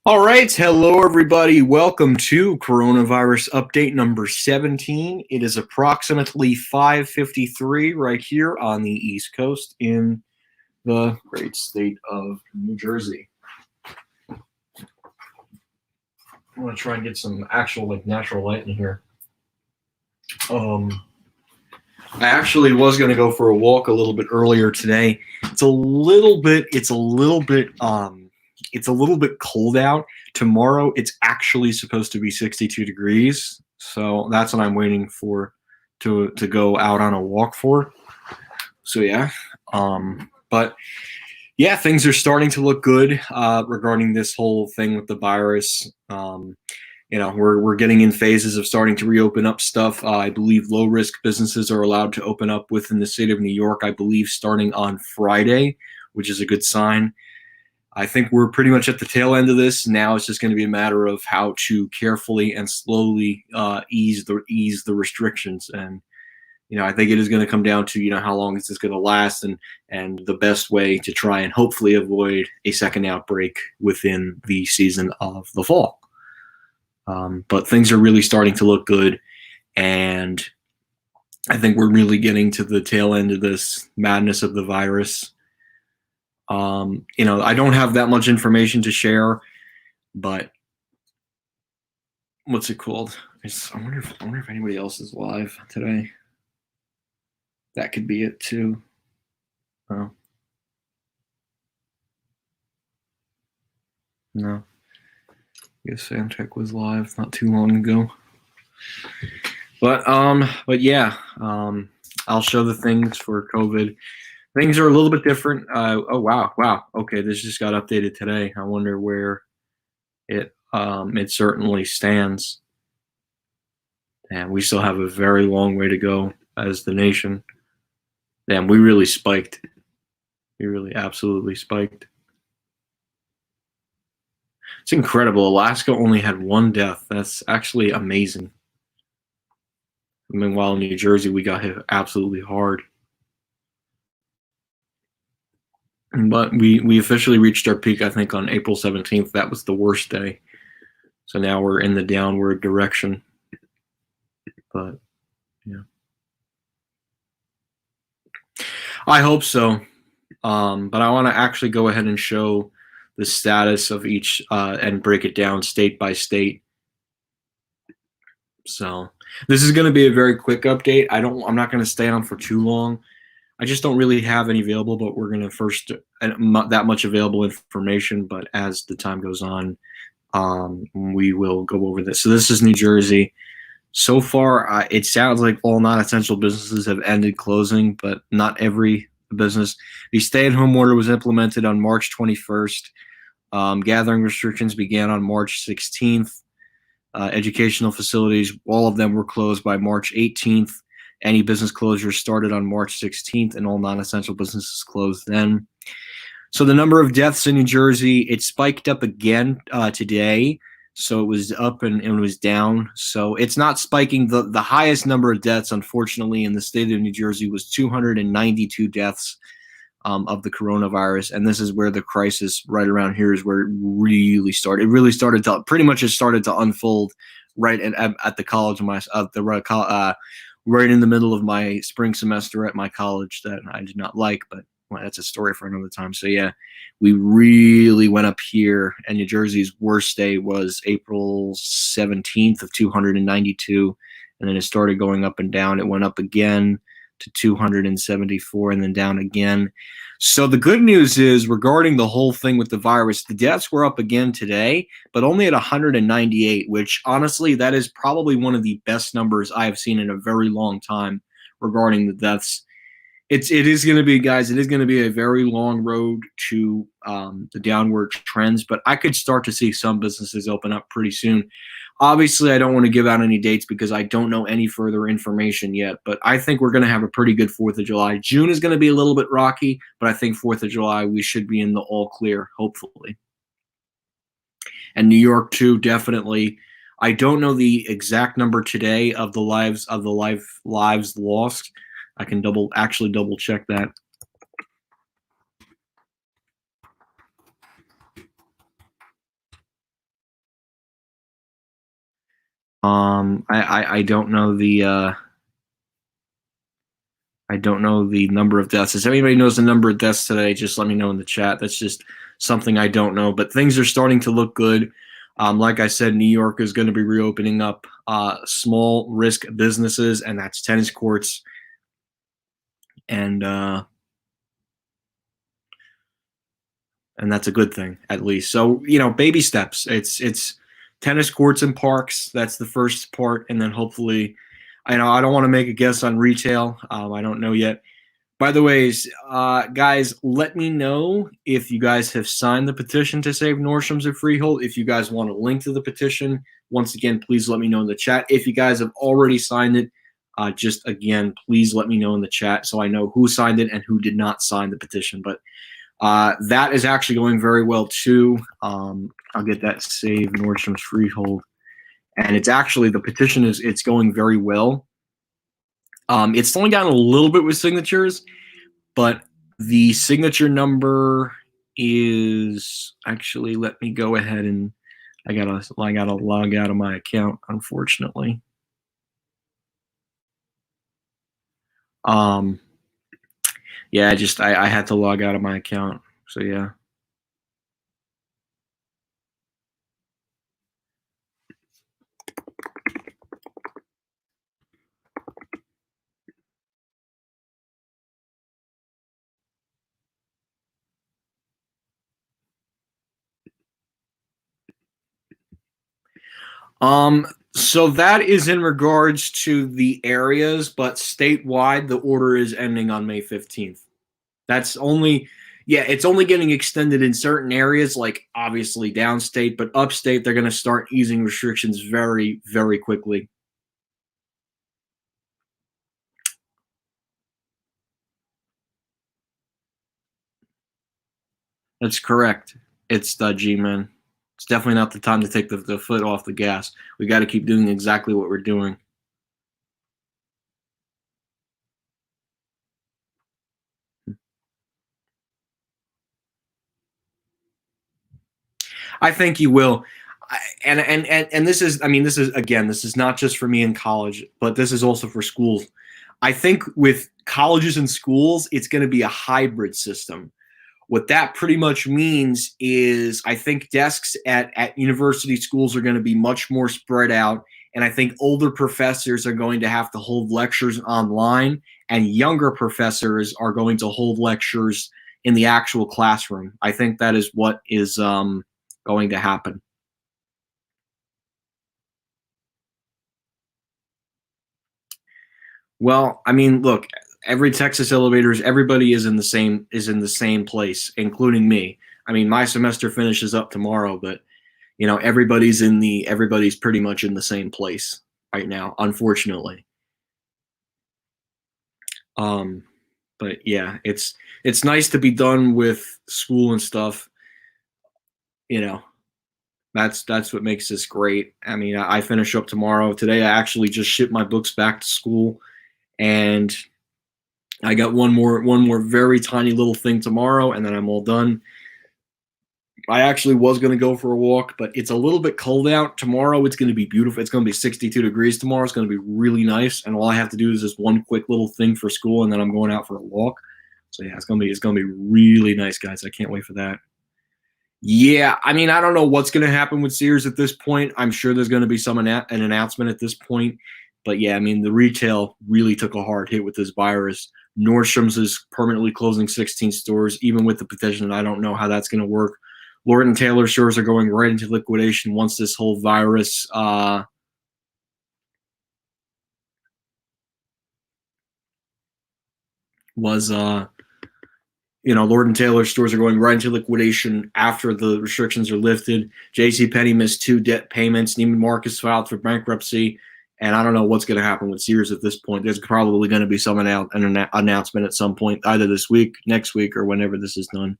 All right, hello everybody. Welcome to coronavirus update number 17. It is approximately 5:53 right here on the East Coast in the great state of New Jersey. I'm going to try and get some actual natural light in here. I actually was going to go for a walk a little bit earlier today. It's a little bit cold out. Tomorrow it's actually supposed to be 62 degrees. So that's what I'm waiting for to go out on a walk for. So yeah. But yeah, things are starting to look good regarding this whole thing with the virus. We're getting in phases of starting to reopen up stuff. I believe low risk businesses are allowed to open up within the state of New York, I believe, starting on Friday, which is a good sign. I think we're pretty much at the tail end of this. Now it's just going to be a matter of how to carefully and slowly ease the restrictions. And I think it is going to come down to how long is this going to last, and the best way to try and hopefully avoid a second outbreak within the season of the fall. But things are really starting to look good, and I think we're really getting to the tail end of this madness of the virus. I don't have that much information to share, but what's it called? I wonder if anybody else is live today. That could be it too. Oh. No. I guess Samtech was live not too long ago. But yeah, I'll show the things for COVID. Things are a little bit different. Oh wow. Okay, this just got updated today. I wonder where it certainly stands. And we still have a very long way to go as the nation. Damn, we really spiked. We really absolutely spiked. It's incredible. Alaska only had one death. That's actually amazing. Meanwhile, in New Jersey, we got hit absolutely hard. But we officially reached our peak, I think, on April 17th. That was the worst day. So now we're in the downward direction. But, yeah. I hope so. But I want to actually go ahead and show the status of each and break it down state by state. So this is going to be a very quick update. I'm not going to stay on for too long. I just don't really have any available, but we're going to first that much available information. But as the time goes on, we will go over this. So this is New Jersey. So far, it sounds like all non-essential businesses have ended closing, but not every business. The stay-at-home order was implemented on March 21st. Gathering restrictions began on March 16th. Educational facilities, all of them were closed by March 18th. Any business closures started on March 16th, and all non-essential businesses closed then. So the number of deaths in New Jersey, it spiked up again today. So it was up and it was down. So it's not spiking. The highest number of deaths, unfortunately, in the state of New Jersey was 292 deaths of the coronavirus. And this is where the crisis right around here is where it really started. It really started to pretty much it started to unfold right at the college right in the middle of my spring semester at my college that I did not like, but well, that's a story for another time. So yeah, we really went up here, and New Jersey's worst day was April 17th of 292, and then it started going up and down. It went up again to 274 and then down again. So the good news is regarding the whole thing with the virus, the deaths were up again today, but only at 198, which honestly, that is probably one of the best numbers I have seen in a very long time regarding the deaths. It is going to be, guys, it is going to be a very long road to the downward trends, but I could start to see some businesses open up pretty soon. Obviously, I don't want to give out any dates because I don't know any further information yet, but I think we're going to have a pretty good 4th of July. June is going to be a little bit rocky, but I think 4th of July, we should be in the all clear, hopefully. And New York, too, definitely. I don't know the exact number today of the lives lost. I can double check that. I don't know the I don't know the number of deaths. If anybody knows the number of deaths today, just let me know in the chat. That's just something I don't know. But things are starting to look good. Like I said, New York is going to be reopening up small risk businesses, and that's tennis courts. And that's a good thing, at least. So, baby steps. It's tennis courts and parks. That's the first part, and then hopefully, I don't want to make a guess on retail. I don't know yet. By the way, guys, let me know if you guys have signed the petition to save Nordstrom's and Freehold. If you guys want a link to the petition, once again, please let me know in the chat. If you guys have already signed it, just again, please let me know in the chat so I know who signed it and who did not sign the petition. But that is actually going very well too. I'll get that save Nordstrom's Freehold, and it's actually the petition it's going very well. It's slowing down a little bit with signatures, but the signature number is actually. Let me go ahead and I gotta log out of my account, unfortunately. Yeah, I had to log out of my account, so yeah. So that is in regards to the areas, but statewide, the order is ending on May 15th. That's only, it's only getting extended in certain areas, like obviously downstate, but upstate, they're going to start easing restrictions very, very quickly. That's correct. It's the G-Man. It's definitely not the time to take the foot off the gas. We got to keep doing exactly what we're doing. I think you will. And this is, this is not just for me in college, but this is also for schools. I think with colleges and schools, it's going to be a hybrid system. What that pretty much means is I think desks at university schools are going to be much more spread out. And I think older professors are going to have to hold lectures online, and younger professors are going to hold lectures in the actual classroom. I think that is what is going to happen. Well, look, every Texas Elevators, everybody is in the same place, including me. My semester finishes up tomorrow, but everybody's pretty much in the same place right now, unfortunately. But yeah, it's nice to be done with school and stuff. That's what makes this great. I finish up tomorrow. Today, I actually just shipped my books back to school, and I got one more very tiny little thing tomorrow, and then I'm all done. I actually was going to go for a walk, but it's a little bit cold out. Tomorrow it's going to be beautiful. It's going to be 62 degrees tomorrow. It's going to be really nice, and all I have to do is just one quick little thing for school, and then I'm going out for a walk. So yeah, it's going to be really nice, guys. I can't wait for that. Yeah, I don't know what's going to happen with Sears at this point. I'm sure there's going to be an announcement at this point. But yeah, the retail really took a hard hit with this virus. Nordstrom's is permanently closing 16 stores, even with the petition. I don't know how that's going to work. Lord & Taylor stores are going right into liquidation once this whole virus was Lord & Taylor stores are going right into liquidation after the restrictions are lifted. JCPenney missed 2 debt payments. Neiman Marcus filed for bankruptcy. And I don't know what's going to happen with Sears at this point. There's probably going to be an announcement at some point, either this week, next week, or whenever this is done.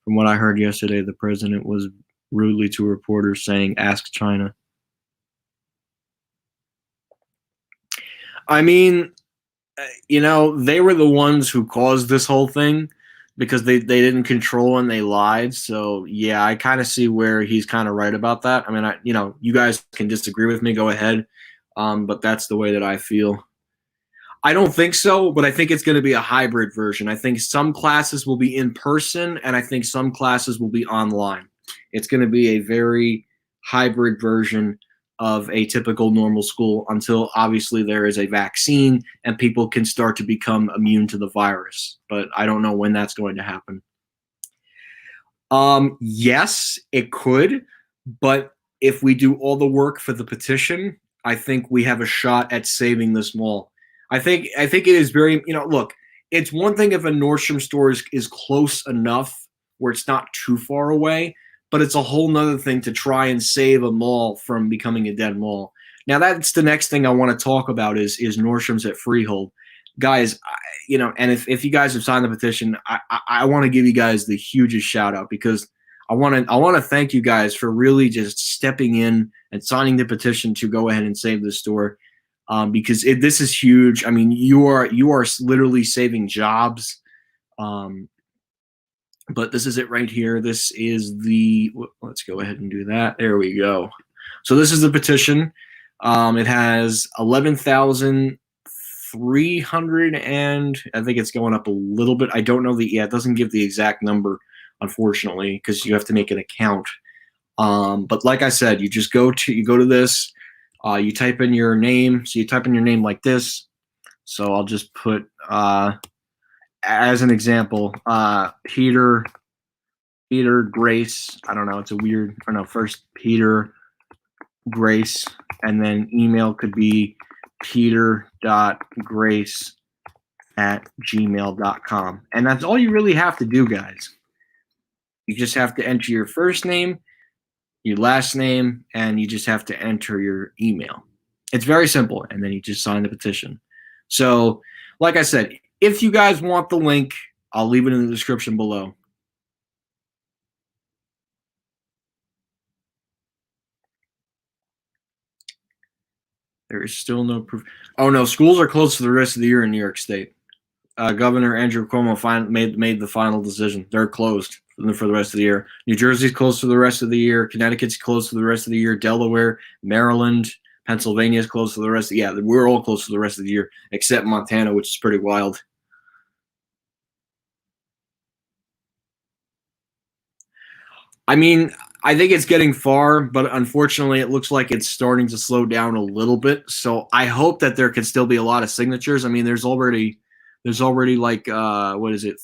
From what I heard yesterday, the president was rudely to reporters saying, "Ask China." They were the ones who caused this whole thing. because they didn't control and they lied. So yeah, I kind of see where he's kind of right about that. I mean, you guys can disagree with me, go ahead, but that's the way that I feel. I don't think so, but I think it's going to be a hybrid version. I think some classes will be in person, and I think some classes will be online. It's going to be a very hybrid version of a typical normal school until obviously there is a vaccine and people can start to become immune to the virus. But I don't know when that's going to happen. Yes, it could, but if we do all the work for the petition, I think we have a shot at saving this mall. I think it is very, look, it's one thing if a Nordstrom store is close enough where it's not too far away, but it's a whole nother thing to try and save a mall from becoming a dead mall. Now that's the next thing I want to talk about is Nordstrom's at Freehold. Guys, and if you guys have signed the petition, I want to give you guys the hugest shout out because I want to thank you guys for really just stepping in and signing the petition to go ahead and save the store. Because this is huge. I mean, you are literally saving jobs. But this is it right here. This is let's go ahead and do that. There we go. So this is the petition. It has 11,300 and I think it's going up a little bit. I don't know it doesn't give the exact number, unfortunately, because you have to make an account. But like I said, you go to this. You type in your name. So you type in your name like this. So I'll just put, as an example, Peter Grace. I don't know. It's a weird, I don't know. First Peter Grace, and then email could be peter.grace@gmail.com. And that's all you really have to do, guys. You just have to enter your first name, your last name, and you just have to enter your email. It's very simple, and then you just sign the petition. So, like I said, if you guys want the link, I'll leave it in the description below. There is still no proof. Oh no, schools are closed for the rest of the year in New York State. Governor Andrew Cuomo made the final decision. They're closed for the rest of the year. New Jersey's closed for the rest of the year. Connecticut's closed for the rest of the year. Delaware, Maryland, Pennsylvania's closed for the rest of we're all closed for the rest of the year, except Montana, which is pretty wild. I mean, I think it's getting far, but unfortunately, it looks like it's starting to slow down a little bit. So I hope that there can still be a lot of signatures. I mean, there's already like what is it,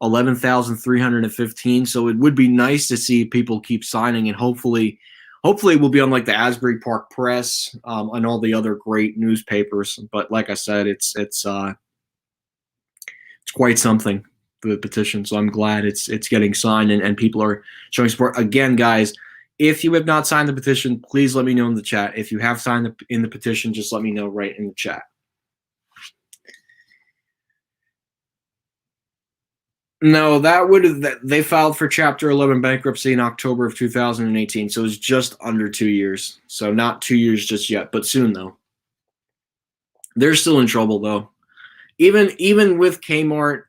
11,315. So it would be nice to see people keep signing, and hopefully we'll be on like the Asbury Park Press and all the other great newspapers. But like I said, it's quite something, the petition. So I'm glad it's getting signed and people are showing support. Again, guys, if you have not signed the petition, please let me know in the chat. If you have signed in the petition, just let me know right in the chat. No, they filed for Chapter 11 bankruptcy in October of 2018, so it's just under 2 years. So not 2 years just yet, but soon though. They're still in trouble though. Even with Kmart,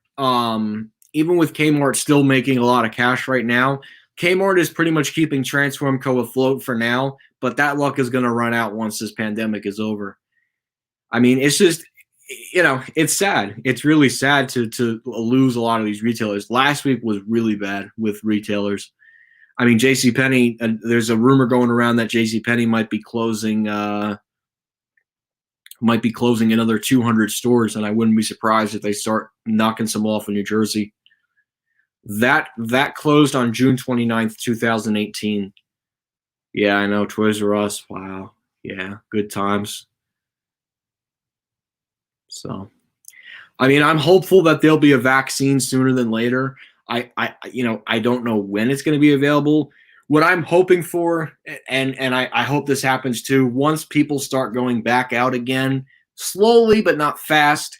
even with Kmart still making a lot of cash right now, Kmart is pretty much keeping Transform Co. afloat for now, but that luck is going to run out once this pandemic is over. I mean, it's just, it's sad. It's really sad to lose a lot of these retailers. Last week was really bad with retailers. I mean, JCPenney, there's a rumor going around that JCPenney might be closing another 200 stores, and I wouldn't be surprised if they start knocking some off in New Jersey. That closed on June 29th, 2018. Yeah, I know, Toys R Us. Wow. Yeah, good times. So, I mean, I'm hopeful that there'll be a vaccine sooner than later. I don't know when it's going to be available. What I'm hoping for, and I hope this happens too, once people start going back out again, slowly but not fast,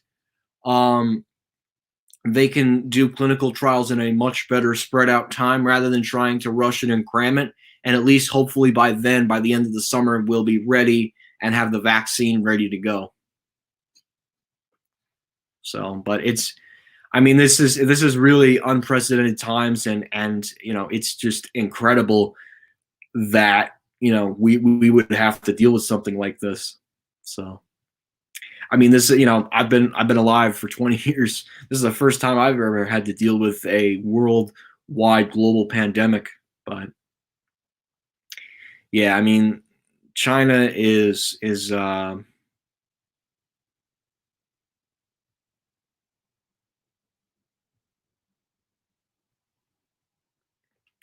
they can do clinical trials in a much better spread out time rather than trying to rush it and cram it. And at least hopefully by then, by the end of the summer, we'll be ready and have the vaccine ready to go. So, but I mean, this is really unprecedented times, and it's just incredible that we would have to deal with something like this. So, I mean, I've been alive for 20 years. This is the first time I've ever had to deal with a worldwide global pandemic. But yeah, I mean, China is yeah,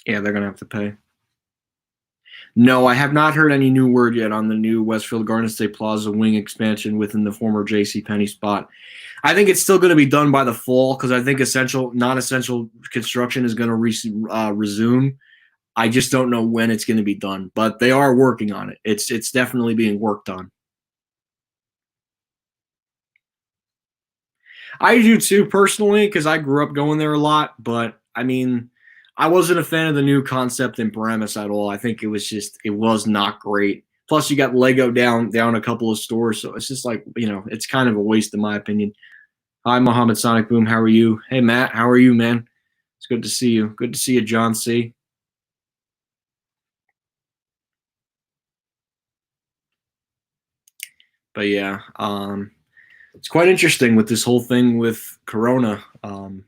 they're gonna have to pay. No, I have not heard any new word yet on the new Westfield Garden State Plaza wing expansion within the former J.C. Penney spot. I think it's still going to be done by the fall because I think non-essential construction is going to resume. I just don't know when it's going to be done, but they are working on it. It's definitely being worked on. I do too personally because I grew up going there a lot, but I mean, I wasn't a fan of the new concept in Paramus at all. I think it was not great. Plus, you got Lego down a couple of stores, so it's just like it's kind of a waste in my opinion. Hi, Mohammed Sonic Boom. How are you? Hey, Matt. How are you, man? It's good to see you. Good to see you, John C. But yeah, it's quite interesting with this whole thing with Corona. You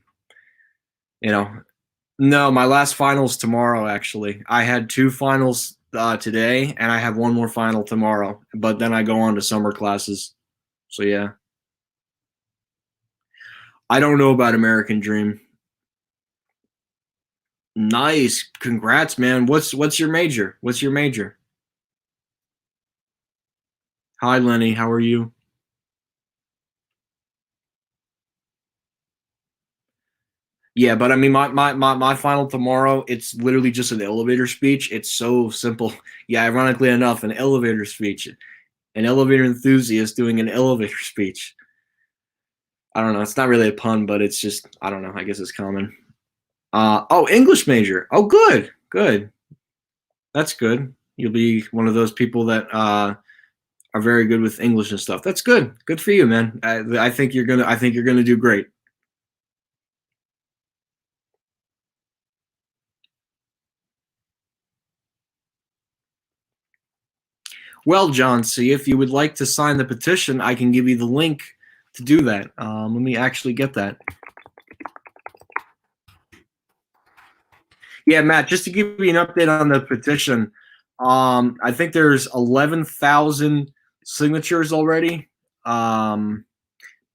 know, no, my last finals tomorrow. Actually, I had two finals today, and I have one more final tomorrow. But then I go on to summer classes. So yeah, I don't know about American Dream. Nice, congrats, man. What's your major? What's your major? Hi, Lenny. How are you? Yeah, but I mean, my final tomorrow, it's literally just an elevator speech. It's so simple. Yeah, ironically enough, an elevator speech, an elevator enthusiast doing an elevator speech. I don't know. It's not really a pun, but it's just, I don't know. I guess it's common. Oh, English major. Oh, good, good. That's good. You'll be one of those people that are very good with English and stuff. That's good. Good for you, man. I think you're gonna do great. Well, John C., if you would like to sign the petition, I can give you the link to do that. Let me actually get that. Yeah, Matt, just to give you an update on the petition, I think there's 11,000 signatures already. But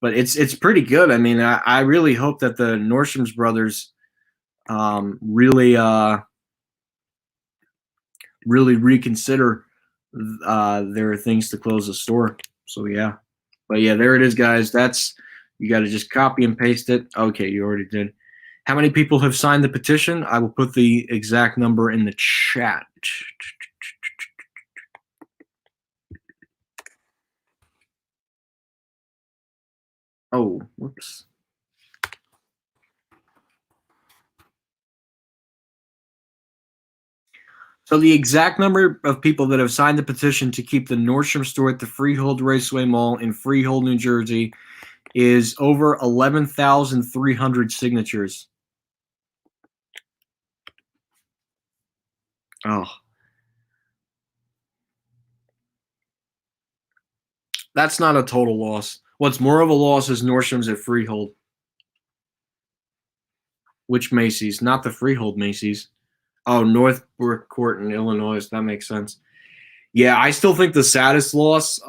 it's pretty good. I mean, I really hope that the Nordstrom's brothers really reconsider their things to close the store. So yeah, but yeah, there it is, guys. That's you got to just copy and paste it. Okay, you already did. How many people have signed the petition? I will put the exact number in the chat. Oh, whoops. So the exact number of people that have signed the petition to keep the Nordstrom store at the Freehold Raceway Mall in Freehold, New Jersey, is over 11,300 signatures. Oh, that's not a total loss. What's more of a loss is Nordstrom's at Freehold. Which Macy's? Not the Freehold Macy's. Oh, Northbrook Court in Illinois. That makes sense. Yeah, I still think the saddest loss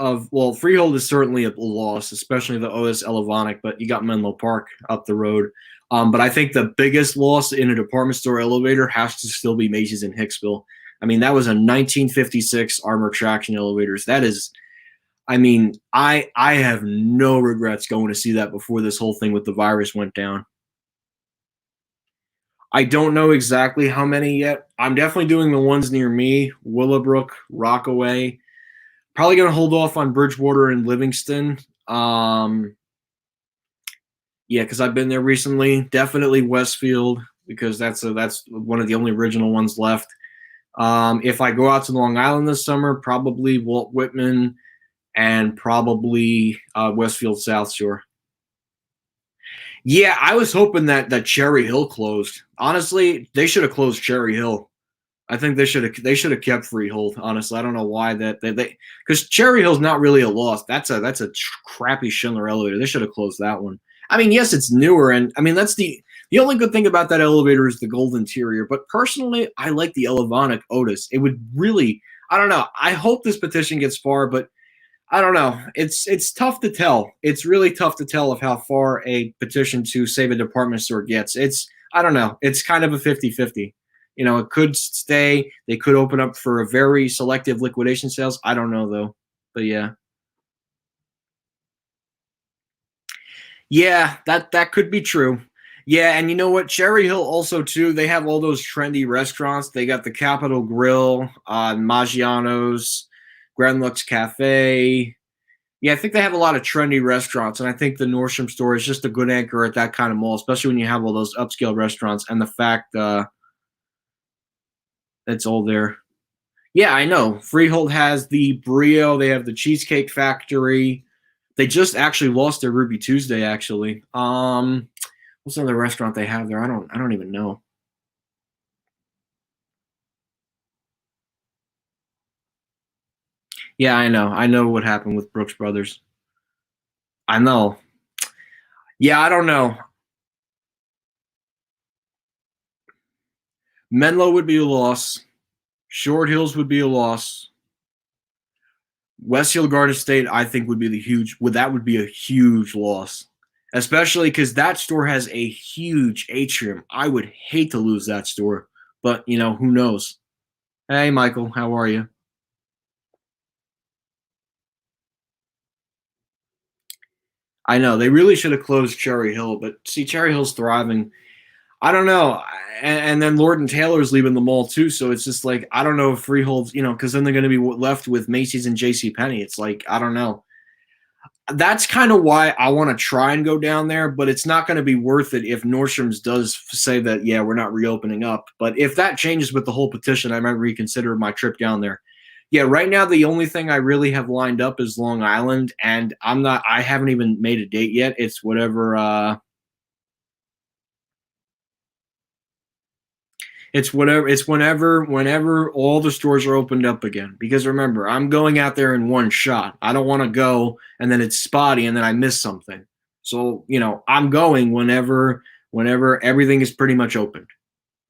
Freehold is certainly a loss, especially the OS Elevonic, but you got Menlo Park up the road. But I think the biggest loss in a department store elevator has to still be Macy's in Hicksville. I mean, that was a 1956 armor traction elevators. That is, I mean, I have no regrets going to see that before this whole thing with the virus went down. I don't know exactly how many yet. I'm definitely doing the ones near me, Willowbrook, Rockaway. Probably going to hold off on Bridgewater and Livingston. Yeah, because I've been there recently. Definitely Westfield because that's one of the only original ones left. If I go out to Long Island this summer, probably Walt Whitman and probably Westfield South Shore. Yeah, I was hoping that Cherry Hill closed. Honestly, they should have closed Cherry Hill. I think they should have kept Freehold. Honestly, I don't know why that they because Cherry Hill's not really a loss. That's a crappy Schindler elevator. They should have closed that one. I mean, yes, it's newer, and I mean that's the only good thing about that elevator is the gold interior. But personally, I like the Elevonic Otis. It would really, I don't know. I hope this petition gets far, but I don't know. It's tough to tell. It's really tough to tell of how far a petition to save a department store gets. It's I don't know. It's kind of a 50-50. It could stay. They could open up for a very selective liquidation sales. I don't know though. But yeah. Yeah, that could be true. Yeah, and you know what? Cherry Hill also too. They have all those trendy restaurants. They got the Capitol Grill, Maggiano's, Grand Lux Cafe. Yeah, I think they have a lot of trendy restaurants, and I think the Nordstrom store is just a good anchor at that kind of mall, especially when you have all those upscale restaurants and the fact it's all there. Yeah, I know. Freehold has the Brio. They have the Cheesecake Factory. They just actually lost their Ruby Tuesday. Actually, what's the other restaurant they have there? I don't even know. Yeah, I know. I know what happened with Brooks Brothers. I know. Yeah, I don't know. Menlo would be a loss. Short Hills would be a loss. Westfield Garden State, I think, would be the huge. Would that would be a huge loss, especially because that store has a huge atrium. I would hate to lose that store, but who knows? Hey, Michael, how are you? I know they really should have closed Cherry Hill, but see, Cherry Hill's thriving. I don't know, and then Lord and Taylor's leaving the mall too, so it's just like I don't know if Freehold's, because then they're going to be left with Macy's and J.C. Penney. It's like I don't know. That's kind of why I want to try and go down there, but it's not going to be worth it if Nordstrom's does say that, yeah, we're not reopening up. But if that changes with the whole petition, I might reconsider my trip down there. Yeah, right now the only thing I really have lined up is Long Island, and I haven't even made a date yet. It's whatever it's whenever all the stores are opened up again. Because remember, I'm going out there in one shot. I don't want to go and then it's spotty and then I miss something. So, I'm going whenever everything is pretty much opened.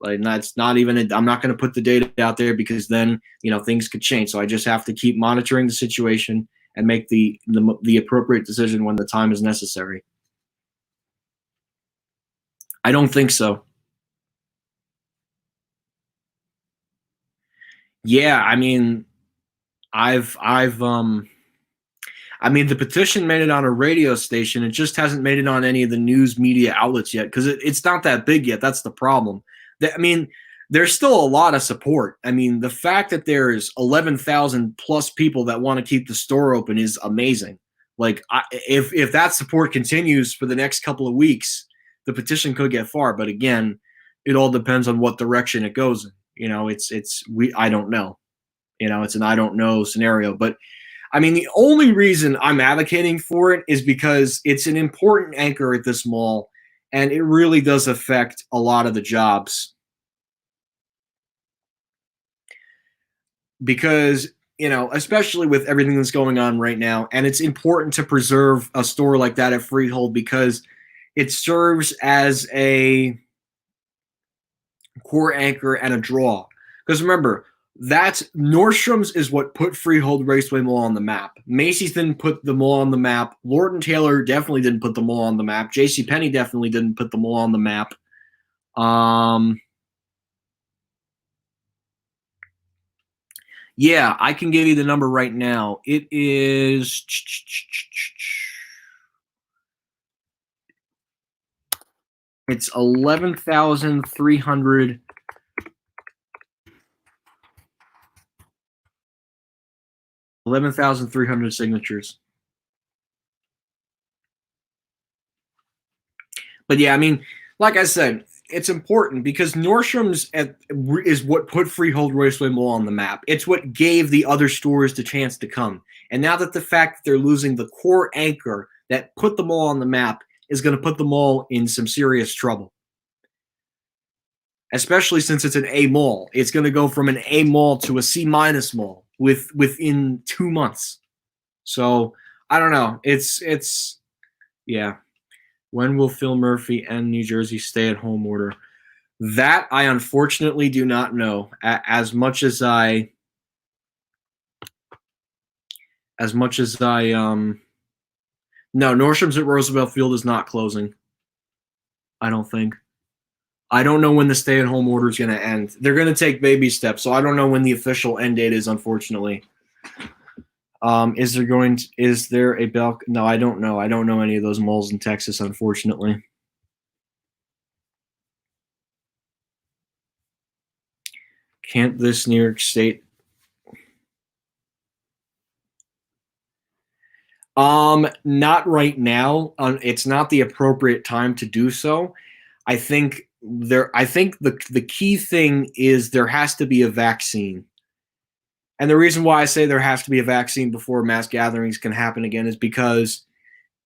Like that's not even I'm not going to put the data out there because then, things could change. So I just have to keep monitoring the situation and make the appropriate decision when the time is necessary. I don't think so. Yeah, I mean, I've I mean, the petition made it on a radio station. It just hasn't made it on any of the news media outlets yet because it's not that big yet. That's the problem. I mean, there's still a lot of support. I mean, the fact that there's 11,000 plus people that want to keep the store open is amazing. Like, if that support continues for the next couple of weeks, the petition could get far. But again, it all depends on what direction it goes in. I don't know. It's an I don't know scenario. But I mean, the only reason I'm advocating for it is because it's an important anchor at this mall, and it really does affect a lot of the jobs. Because, especially with everything that's going on right now, and it's important to preserve a store like that at Freehold because it serves as a core anchor and a draw. Because remember, that's Nordstrom's is what put Freehold Raceway Mall on the map. Macy's didn't put the mall on the map. Lord and Taylor definitely didn't put the mall on the map. J.C. Penney definitely didn't put the mall on the map. Yeah, I can give you the number right now. It is it's 11,300 11,300 signatures. But yeah, I mean, like I said, it's important because Nordstrom's is what put Freehold Raceway Mall on the map. It's what gave the other stores the chance to come. And now that the fact that they're losing the core anchor that put the mall on the map is going to put the mall in some serious trouble, especially since it's an A mall. It's going to go from an A mall to a C minus mall within 2 months. So I don't know. It's yeah. When will Phil Murphy end New Jersey stay-at-home order? That I unfortunately do not know. As much as I no, Nordstrom's at Roosevelt Field is not closing. I don't think. I don't know when the stay-at-home order is going to end. They're going to take baby steps, so I don't know when the official end date is, unfortunately. Is there a Belk? No, I don't know. I don't know any of those malls in Texas, unfortunately. Can't this New York State? Not right now. It's not the appropriate time to do so. I think the key thing is there has to be a vaccine. And the reason why I say there has to be a vaccine before mass gatherings can happen again is because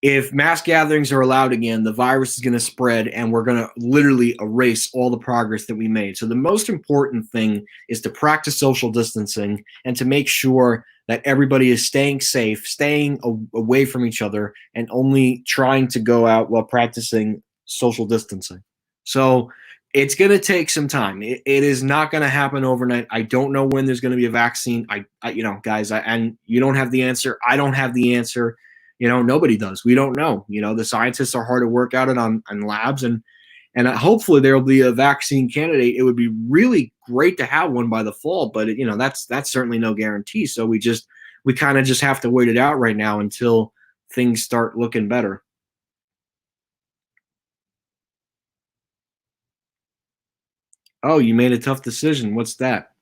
if mass gatherings are allowed again, the virus is going to spread and we're going to literally erase all the progress that we made. So the most important thing is to practice social distancing and to make sure that everybody is staying safe, staying away from each other, and only trying to go out while practicing social distancing. So it's going to take some time. It is not going to happen overnight. I don't know when there's going to be a vaccine. And you don't have the answer. I don't have the answer. Nobody does. We don't know. The scientists are hard to work out it on labs, and hopefully there will be a vaccine candidate. It would be really great to have one by the fall, but that's certainly no guarantee. So we kind of just have to wait it out right now until things start looking better. Oh, you made a tough decision. What's that?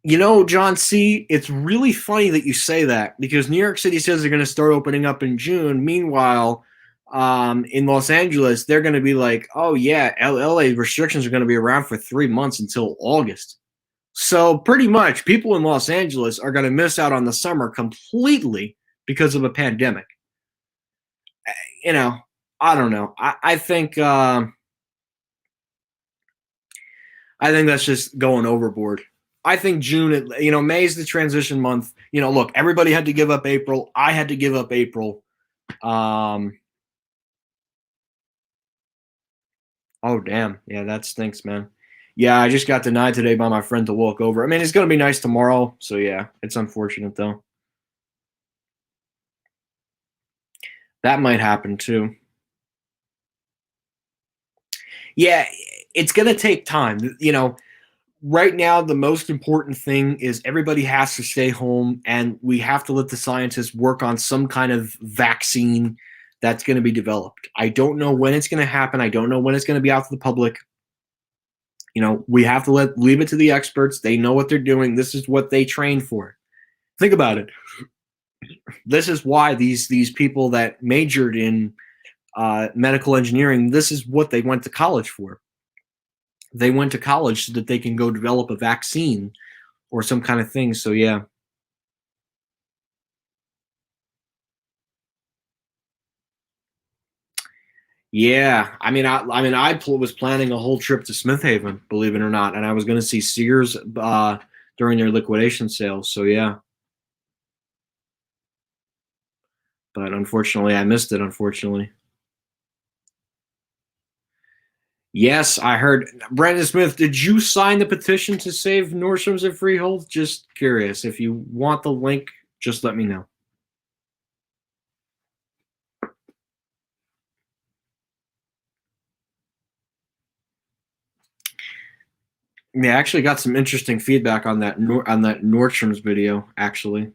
John C., it's really funny that you say that because New York City says they're going to start opening up in June. Meanwhile, in Los Angeles, they're going to be like, oh, yeah, LA restrictions are going to be around for 3 months until August. So pretty much people in Los Angeles are going to miss out on the summer completely because of a pandemic. I don't know. I think that's just going overboard. I think June, May is the transition month. Look, everybody had to give up April. I had to give up April. Oh, damn. Yeah, that stinks, man. Yeah, I just got denied today by my friend to walk over. I mean, it's going to be nice tomorrow. So, yeah, it's unfortunate, though. That might happen, too. Yeah, it's going to take time. Right now, the most important thing is everybody has to stay home, and we have to let the scientists work on some kind of vaccine that's going to be developed. I don't know when it's going to happen. I don't know when it's going to be out to the public. We have to leave it to the experts. They know what they're doing. This is what they train for. Think about it. This is why these people that majored in medical engineering, this is what they went to college for. They went to college so that they can go develop a vaccine or some kind of thing. So, yeah. Yeah, I mean, I was planning a whole trip to Smith Haven, believe it or not, and I was going to see Sears during their liquidation sales. So, yeah. But unfortunately, I missed it, unfortunately. Yes, I heard. Brandon Smith, did you sign the petition to save Nordstrom's at Freehold? Just curious. If you want the link, just let me know. Yeah, I actually got some interesting feedback on that Nordstrom's video, actually.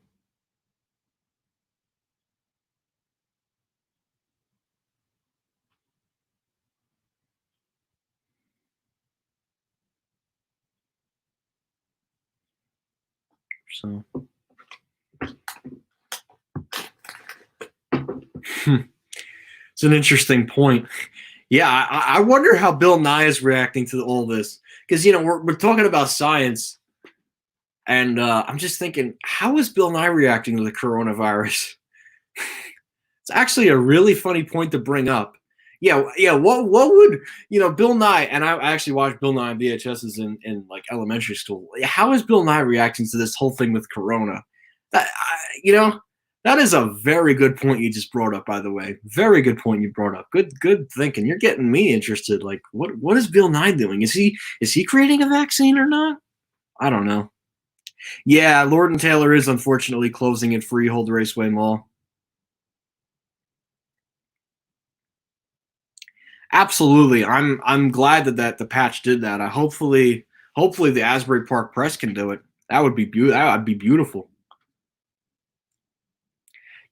So it's an interesting point. Yeah, I wonder how Bill Nye is reacting to all this because we're talking about science. And I'm just thinking, how is Bill Nye reacting to the coronavirus? It's actually a really funny point to bring up. Yeah, yeah. What would Bill Nye? And I actually watched Bill Nye on VHSs in like elementary school. How is Bill Nye reacting to this whole thing with Corona? That that is a very good point you just brought up. By the way, very good point you brought up. Good thinking. You're getting me interested. Like, what is Bill Nye doing? Is he creating a vaccine or not? I don't know. Yeah, Lord and Taylor is unfortunately closing at Freehold Raceway Mall. Absolutely. I'm glad that the patch did that. I hopefully the Asbury Park Press can do it. That would be beautiful. That would be beautiful.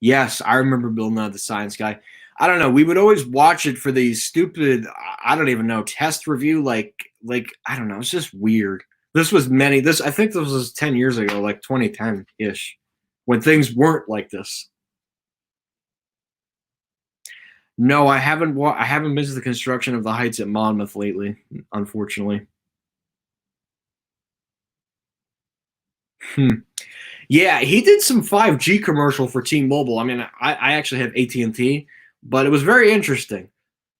Yes, I remember Bill Nye the Science Guy. I don't know. We would always watch it for these stupid, I don't even know, test review. Like I don't know. It's just weird. This was many. This I think this was 10 years ago, like 2010 ish, when things weren't like this. No, I haven't. I haven't missed the construction of the Heights at Monmouth lately, unfortunately. Hmm. Yeah, he did some 5G commercial for T-Mobile. I mean, I actually have AT&T, but it was very interesting.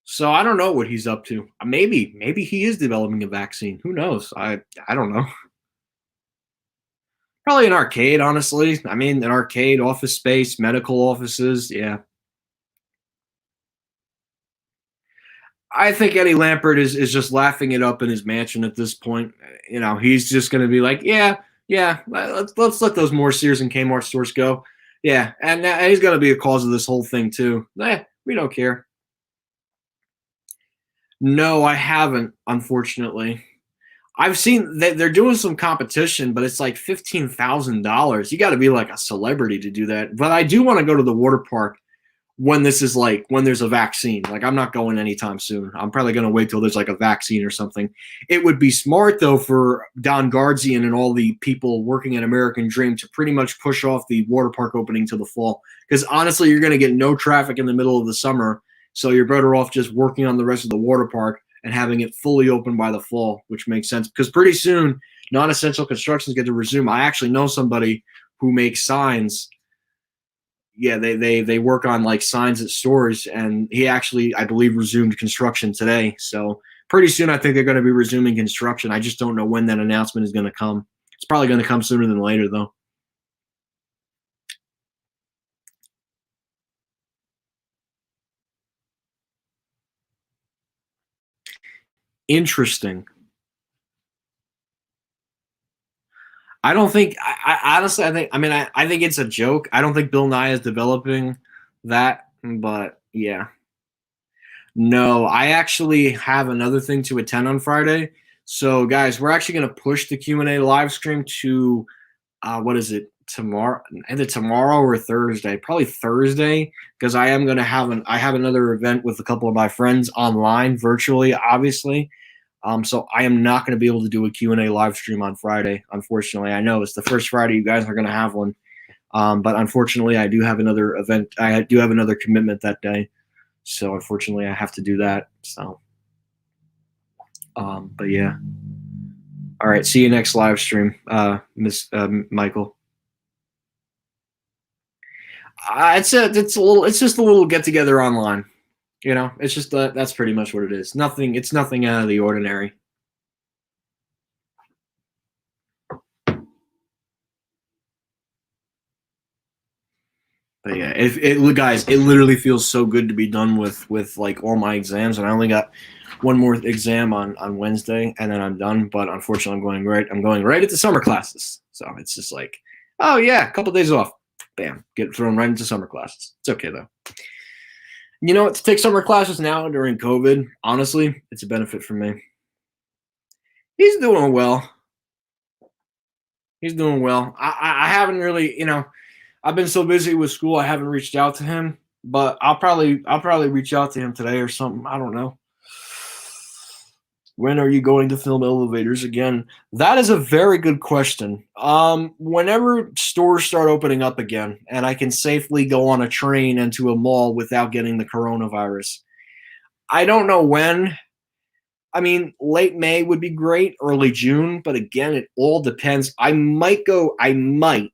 So I don't know what he's up to. Maybe he is developing a vaccine. Who knows? I don't know. Probably an arcade, honestly. I mean, an arcade, office space, medical offices. Yeah, I think Eddie Lampert is just laughing it up in his mansion at this point. He's just going to be like, yeah, yeah, let's let those more Sears and Kmart stores go. Yeah, and he's going to be a cause of this whole thing too. We don't care. No, I haven't, unfortunately. I've seen that they're doing some competition, but it's like $15,000. You got to be like a celebrity to do that. But I do want to go to the water park when there's a vaccine. Like, I'm not going anytime soon. I'm probably going to wait till there's like a vaccine or something. It would be smart though for Don Guardian and all the people working at American Dream to pretty much push off the water park opening to the fall, because honestly you're going to get no traffic in the middle of the summer, so you're better off just working on the rest of the water park and having it fully open by the fall, which makes sense because pretty soon non-essential constructions get to resume. I actually know somebody who makes signs. Yeah, they work on like signs at stores, and he actually, I believe, resumed construction today. So pretty soon I think they're going to be resuming construction. I just don't know when that announcement is going to come. It's probably going to come sooner than later though. Interesting. I don't think I honestly, I think it's a joke. I don't think Bill Nye is developing that, but yeah. No, I actually have another thing to attend on Friday. So guys, we're actually going to push the Q&A live stream to what is it, tomorrow, either tomorrow or Thursday, probably Thursday, because I have another event with a couple of my friends online virtually, obviously. So I am not going to be able to do a Q&A live stream on Friday, unfortunately. I know it's the first Friday you guys are going to have one, but unfortunately I do have another event. I do have another commitment that day, so unfortunately I have to do that. So but yeah. All right, see you next live stream, Miss Michael. It's just a little get together online. It's just that's pretty much what it is. It's nothing out of the ordinary. But yeah, guys, it literally feels so good to be done with like all my exams, and I only got one more exam on Wednesday, and then I'm done. But unfortunately, I'm going right into summer classes, so it's just like, oh yeah, a couple of days off, bam, get thrown right into summer classes. It's okay though. To take summer classes now during COVID, honestly, it's a benefit for me. He's doing well. He's doing well. I haven't really, I've been so busy with school, I haven't reached out to him. But I'll probably reach out to him today or something. I don't know. When are you going to film elevators again? That is a very good question. Whenever stores start opening up again, and I can safely go on a train into a mall without getting the coronavirus. I don't know when. I mean, late May would be great, early June, but again, it all depends. I might,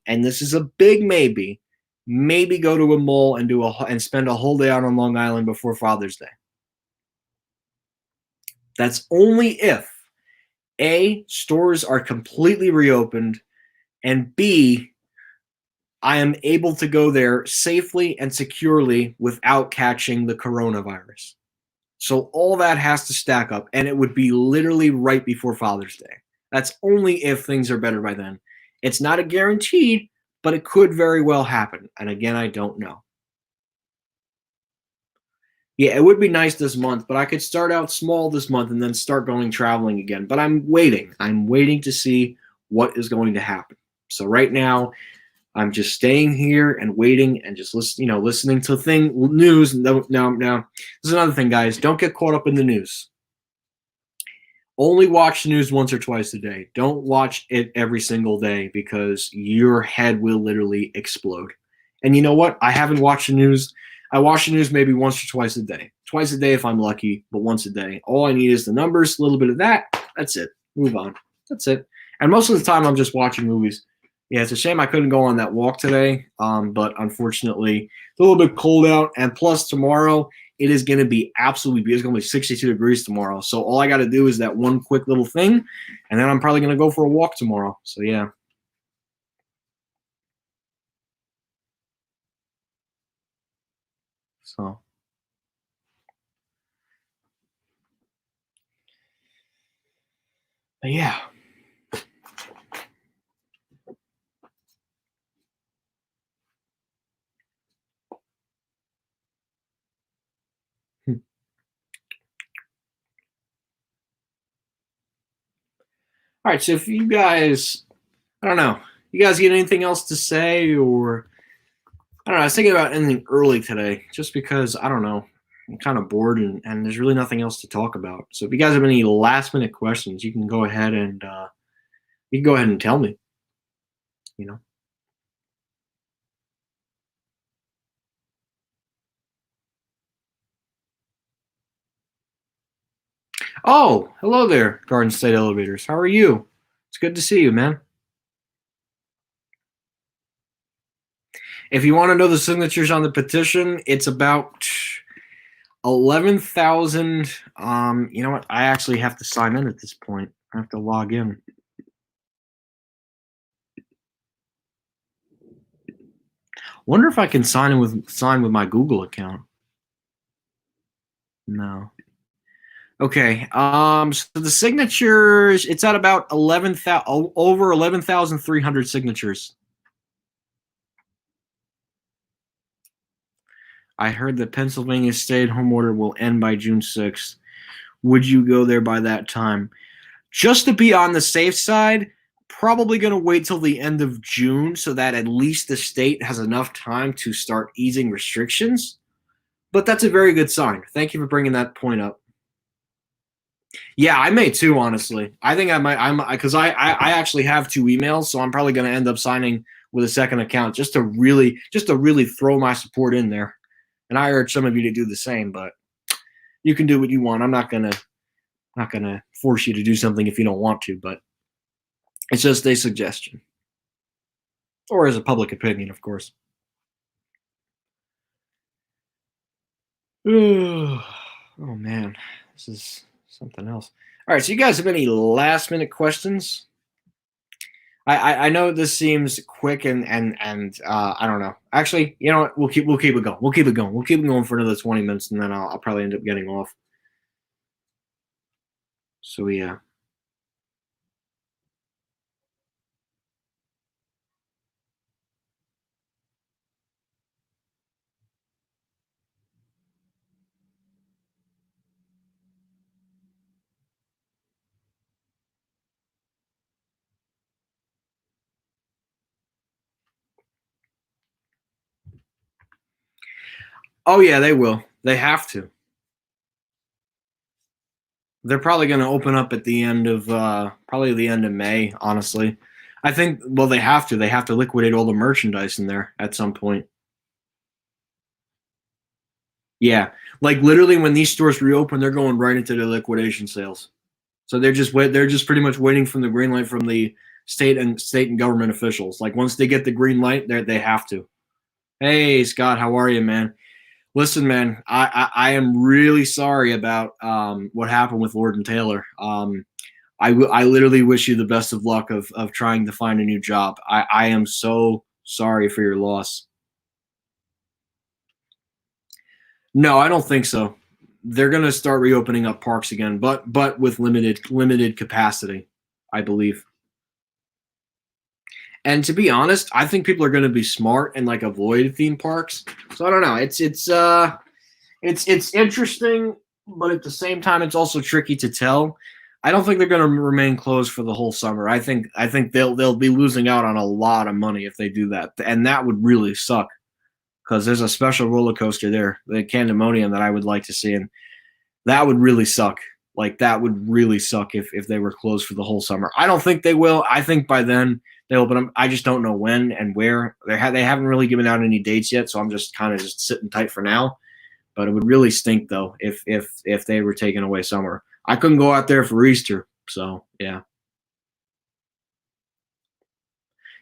and this is a big maybe go to a mall and spend a whole day out on Long Island before Father's Day. That's only if A, stores are completely reopened, and B, I am able to go there safely and securely without catching the coronavirus. So all that has to stack up, and it would be literally right before Father's Day. That's only if things are better by then. It's not a guarantee, but it could very well happen. And again, I don't know. Yeah, it would be nice this month, but I could start out small this month and then start going traveling again. But I'm waiting. I'm waiting to see what is going to happen. So right now, I'm just staying here and waiting and just listening to news. No, this is another thing, guys. Don't get caught up in the news. Only watch the news once or twice a day. Don't watch it every single day because your head will literally explode. And you know what? I haven't watched the news. I watch the news maybe once or twice a day. Twice a day if I'm lucky, but once a day. All I need is the numbers, a little bit of that. That's it. Move on. That's it. And most of the time, I'm just watching movies. Yeah, it's a shame I couldn't go on that walk today, but unfortunately, it's a little bit cold out. And plus, tomorrow, it is going to be absolutely beautiful. It's going to be 62 degrees tomorrow. So all I got to do is that one quick little thing, and then I'm probably going to go for a walk tomorrow. So, yeah. So, but yeah. All right, so if you guys, I don't know, you guys get anything else to say, or I don't know, I was thinking about anything early today, just because, I don't know, I'm kind of bored and there's really nothing else to talk about. So if you guys have any last minute questions, you can go ahead and tell me, you know. Oh, hello there, Garden State Elevators. How are you? It's good to see you, man. If you want to know the signatures on the petition, it's about 11,000. You know what? I actually have to sign in at this point. I have to log in. Wonder if I can sign with my Google account. No. Okay. So the signatures, it's at about 11,000, over 11,300 signatures. I heard that Pennsylvania stay-at-home order will end by June 6th. Would you go there by that time? Just to be on the safe side, probably going to wait till the end of June so that at least the state has enough time to start easing restrictions. But that's a very good sign. Thank you for bringing that point up. Yeah, I may too, honestly. I think I might, because I actually have two emails, so I'm probably going to end up signing with a second account just to really throw my support in there. And I urge some of you to do the same, but you can do what you want. I'm not gonna force you to do something if you don't want to, but it's just a suggestion. Or as a public opinion, of course. Oh man, this is something else. All right, so you guys have any last minute questions? I know this seems quick and I don't know. Actually, you know what? We'll keep it going. We'll keep it going. We'll keep it going for another 20 minutes, and then I'll probably end up getting off. So yeah. Oh yeah, they will. They have to. They're probably going to open up at the end of probably the end of May. Honestly, I think. Well, they have to. They have to liquidate all the merchandise in there at some point. Yeah, like literally when these stores reopen, they're going right into the liquidation sales. So they're just pretty much waiting from the green light from the state and government officials. Like once they get the green light, they have to. Hey Scott, how are you, man? Listen, man, I am really sorry about what happened with Lord and Taylor. I literally wish you the best of luck of trying to find a new job. I am so sorry for your loss. No, I don't think so. They're going to start reopening up parks again, but with limited capacity, I believe. And to be honest, I think people are going to be smart and like avoid theme parks. So I don't know. It's interesting, but at the same time, it's also tricky to tell. I don't think they're going to remain closed for the whole summer. I think they'll be losing out on a lot of money if they do that, and that would really suck because there's a special roller coaster there, the Candemonium, that I would like to see, and that would really suck. Like that would really suck if they were closed for the whole summer. I don't think they will. I think by then they open them. I just don't know when and where. They haven't really given out any dates yet, so I'm just kind of just sitting tight for now. But it would really stink though if they were taking away summer. I couldn't go out there for Easter, so yeah.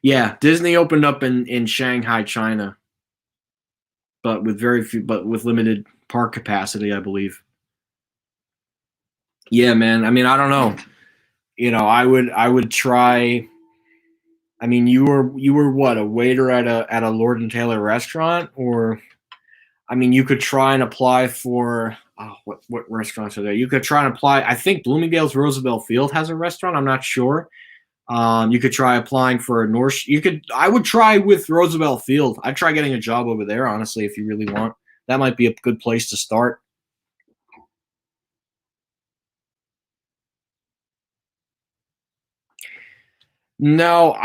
Yeah, Disney opened up in Shanghai, China, but with very few, but with limited park capacity, I believe. Yeah, man. I mean, I don't know. I would try. I mean, you were what, a waiter at a Lord and Taylor restaurant, or I mean, you could try and apply for what restaurants are there? You could try and apply. I think Bloomingdale's Roosevelt Field has a restaurant. I'm not sure. You could try applying for a North. You could. I would try with Roosevelt Field. I'd try getting a job over there, honestly, if you really want. That might be a good place to start. No,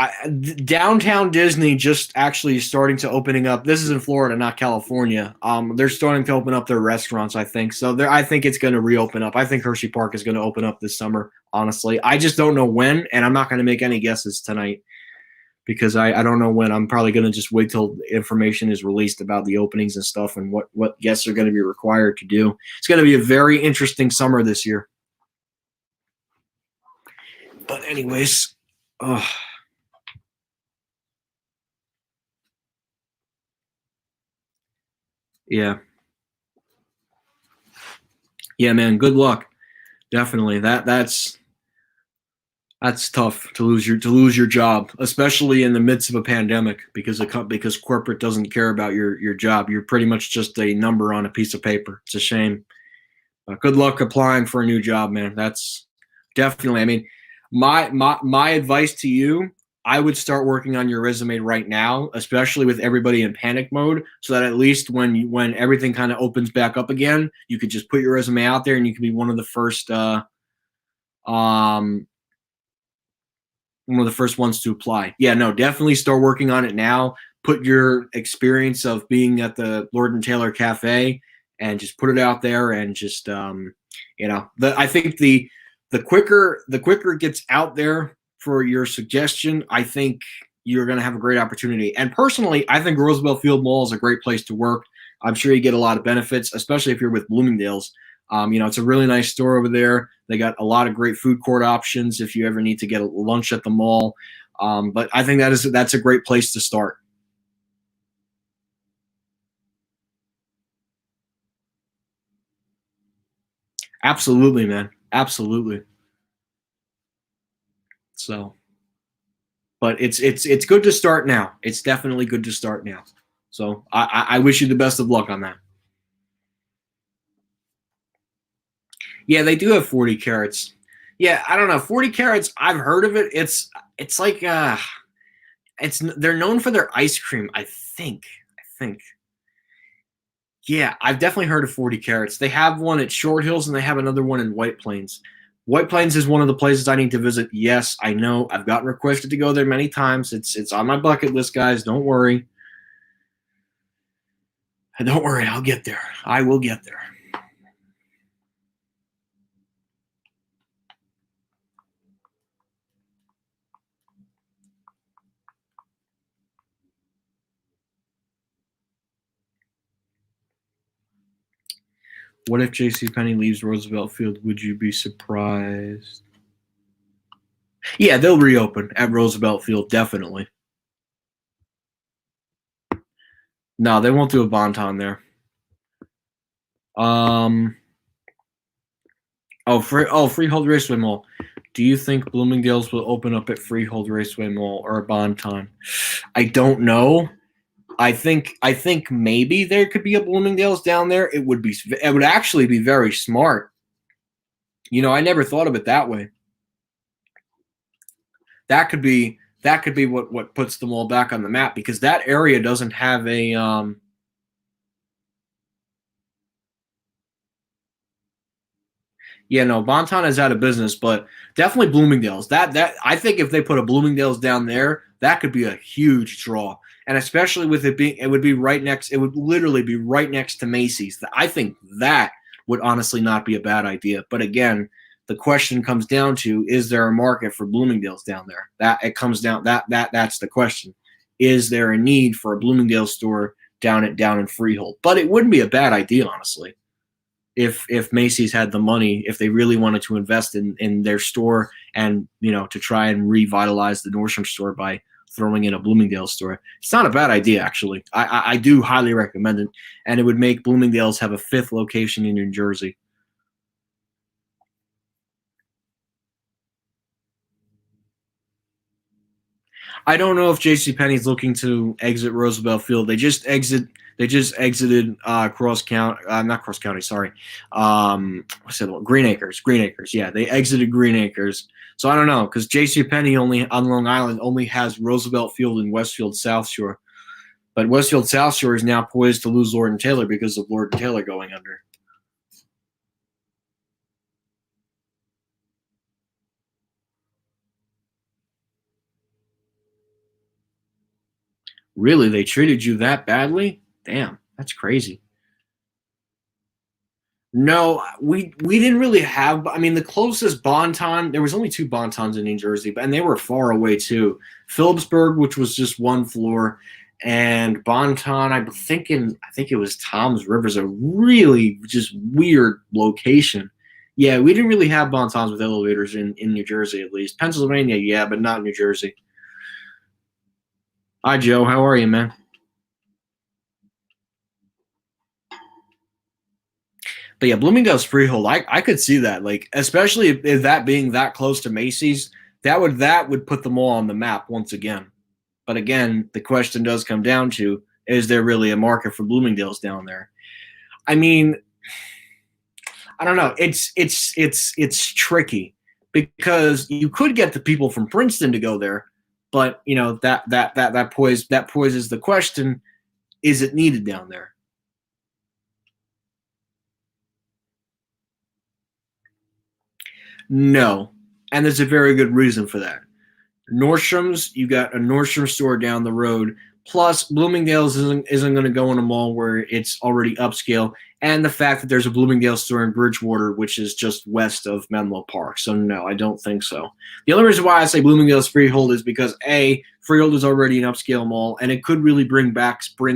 downtown Disney just actually starting to opening up. This is in Florida, not California. They're starting to open up their restaurants, I think. So there, I think it's going to reopen up. I think Hershey Park is going to open up this summer. Honestly, I just don't know when, and I'm not going to make any guesses tonight because I don't know when. I'm probably going to just wait till information is released about the openings and stuff and what guests are going to be required to do. It's going to be a very interesting summer this year. But anyways, uh, yeah, yeah, man. Good luck. Definitely. That's tough to lose your job, especially in the midst of a pandemic because corporate doesn't care about your job. You're pretty much just a number on a piece of paper. It's a shame. Good luck applying for a new job, man. That's definitely. I mean, my advice to you, I would start working on your resume right now, especially with everybody in panic mode, so that at least when everything kind of opens back up again, you could just put your resume out there and you can be um one of the first ones to apply. Yeah, no, definitely start working on it now. Put your experience of being at the Lord and Taylor Cafe and just put it out there and just I think the quicker it gets out there for your suggestion, I think you're going to have a great opportunity. And personally, I think Roosevelt Field Mall is a great place to work. I'm sure you get a lot of benefits, especially if you're with Bloomingdale's. It's a really nice store over there. They got a lot of great food court options if you ever need to get a lunch at the mall. But I think that's a great place to start. Absolutely, man. Absolutely. So, but it's good to start now. It's definitely good to start now. So I wish you the best of luck on that. Yeah, they do have 40 carats. Yeah, I don't know. 40 carats. I've heard of it. It's like they're known for their ice cream. I think. Yeah, I've definitely heard of 40 carats. They have one at Short Hills and they have another one in White Plains. White Plains is one of the places I need to visit. Yes, I know. I've gotten requested to go there many times. It's on my bucket list, guys. Don't worry. Don't worry. I'll get there. I will get there. What if JCPenney leaves Roosevelt Field? Would you be surprised? Yeah, they'll reopen at Roosevelt Field, definitely. No, they won't do a Bonton there. Freehold Raceway Mall. Do you think Bloomingdale's will open up at Freehold Raceway Mall or a Bonton? I don't know. I think maybe there could be a Bloomingdale's down there. It would actually be very smart. I never thought of it that way. That could be what puts them all back on the map, because that area doesn't have a yeah, no, Bonton is out of business, but definitely Bloomingdale's. That I think if they put a Bloomingdale's down there, that could be a huge draw. And especially with it would be right next. It would literally be right next to Macy's. I think that would honestly not be a bad idea. But again, the question comes down to: is there a market for Bloomingdale's down there? That's the question. Is there a need for a Bloomingdale's store down in Freehold? But it wouldn't be a bad idea, honestly, if Macy's had the money, if they really wanted to invest in their store, and to try and revitalize the Nordstrom store by throwing in a Bloomingdale's store. It's not a bad idea, actually. I do highly recommend it, and it would make Bloomingdale's have a fifth location in New Jersey. I don't know if JCPenney's looking to exit Roosevelt Field. They just exited Cross County, not Cross County, sorry. I said Green Acres. Green Acres. Yeah, they exited Green Acres. So I don't know, because JCPenney only on Long Island only has Roosevelt Field and Westfield South Shore. But Westfield South Shore is now poised to lose Lord and Taylor because of Lord and Taylor going under. Really, they treated you that badly? Damn, that's crazy. No, we didn't really have. I mean, the closest Bonton, there was only two Bontons in New Jersey, and they were far away too. Phillipsburg, which was just one floor, and Bonton, I think it was Tom's Rivers, a really just weird location. Yeah, we didn't really have Bontons with elevators in New Jersey, at least. Pennsylvania, yeah, but not New Jersey. Hi, Joe. How are you, man? But yeah, Bloomingdale's freehold, I could see that. Like, especially if that being that close to Macy's, that would put them all on the map once again. But again, the question does come down to: is there really a market for Bloomingdale's down there? I mean, I don't know. It's tricky, because you could get the people from Princeton to go there, but that poses the question: is it needed down there? No, and there's a very good reason for that. Nordstrom's, you got a Nordstrom store down the road. Plus, Bloomingdale's isn't going to go in a mall where it's already upscale, and the fact that there's a Bloomingdale's store in Bridgewater, which is just west of Menlo Park. So no, I don't think so. The only reason why I say Bloomingdale's Freehold is because A, Freehold is already an upscale mall, and it could really bring